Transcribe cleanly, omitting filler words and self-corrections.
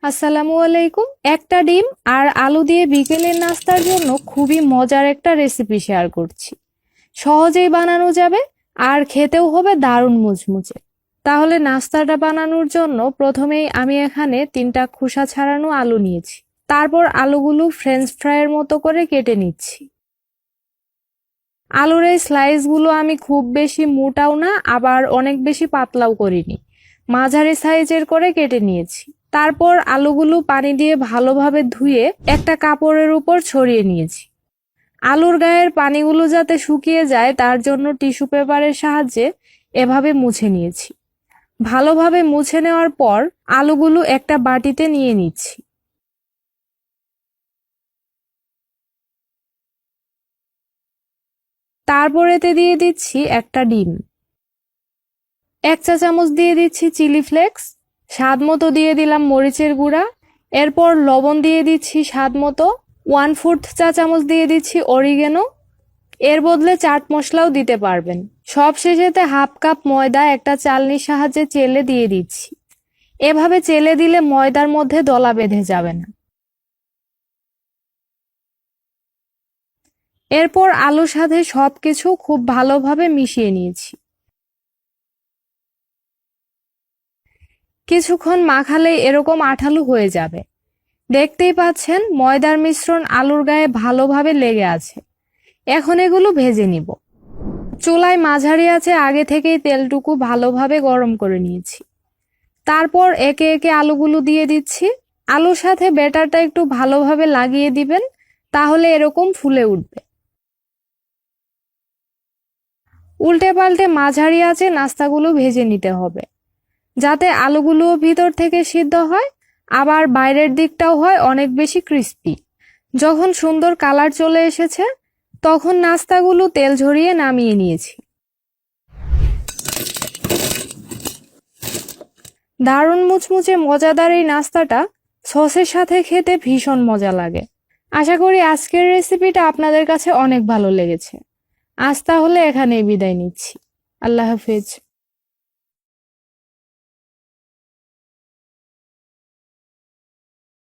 আসসালামু আলাইকুম। একটা ডিম আর আলু দিয়ে বিকেলের নাস্তার জন্য খুবই মজার একটা রেসিপি শেয়ার করছি। সহজেই বানানো যাবে আর খেতেও হবে দারুণ মুচমুচে। তাহলে নাস্তাটা বানানোর জন্য প্রথমেই আমি এখানে 3টা খোসা ছাড়ানো আলু নিয়েছি। তারপর আলুগুলো ফ্রেঞ্চ ফ্রাইয়ের মতো করে কেটে নিচ্ছি। আলুর এই স্লাইসগুলো আমি খুব বেশি মোটাও না আবার অনেক বেশি পাতলাও করিনি, মাঝারি সাইজের করে কেটে নিয়েছি। তারপর আলুগুলো পানি দিয়ে ভালোভাবে ধুয়ে একটা কাপড়ের উপর ছড়িয়ে নিয়েছি। আলুর গায়ের পানিগুলো যাতে শুকিয়ে যায় তার জন্য টিস্যু পেপারের সাহায্যে এভাবে মুছে নিয়েছি। ভালোভাবে মুছে নেওয়ার পর আলুগুলো একটা বাটিতে নিয়ে নিচ্ছি। তারপর এতে দিয়ে দিচ্ছি একটা ডিম, 1 চা চামচ দিয়ে দিচ্ছি চিলি ফ্লেক্স, স্বাদ মতো দিয়ে দিলাম মরিচের গুঁড়া, এরপর লবণ দিয়ে দিচ্ছি স্বাদ মতো, 1/4 চা চামচ দিয়ে দিচ্ছি অরিগেনো, এর বদলে চাট মশলাও দিতে পারবেন। সব শেষেতে 1/2 কাপ ময়দা একটা চালনির সাহায্যে চেলে দিয়ে দিচ্ছি। এভাবে চেলে দিলে ময়দার মধ্যে দলা বেঁধে যাবে না। এরপর আলুর সাথে সবকিছু খুব ভালোভাবে মিশিয়ে নিয়েছি। কিছুক্ষণ মাখালেই এরকম আঠালো হয়ে যাবে। দেখতেই পাচ্ছেন ময়দার মিশ্রণ আলুর গায়ে ভালোভাবে লেগে আছে। এখন এগুলো ভেজে নিব। চুলায় মাঝারি আঁচে আগে থেকেই তেলটুকু ভালোভাবে গরম করে নিয়েছি। তারপর একে একে আলুগুলো দিয়ে দিচ্ছি। আলুর সাথে ব্যাটারটা একটু ভালোভাবে লাগিয়ে দিবেন, তাহলে এরকম ফুলে উঠবে। উল্টে পাল্টে মাঝারি আঁচে নাস্তাগুলো ভেজে নিতে হবে, যাতে আলুগুলোও ভিতর থেকে সিদ্ধ হয় আবার বাইরের দিকটাও হয় অনেক বেশি ক্রিস্পি। যখন সুন্দর কালার চলে এসেছে তখন নাস্তাগুলো তেল ঝরিয়ে নামিয়ে নিয়েছি। দারুণ মুচমুচে মজাদার এই নাস্তাটা সসের সাথে খেতে ভীষণ মজা লাগে। আশা করি আজকের রেসিপিটা আপনাদের কাছে অনেক ভালো লেগেছে। আজ তাহলে এখানেই বিদায় নিচ্ছি। আল্লাহ হাফেজ।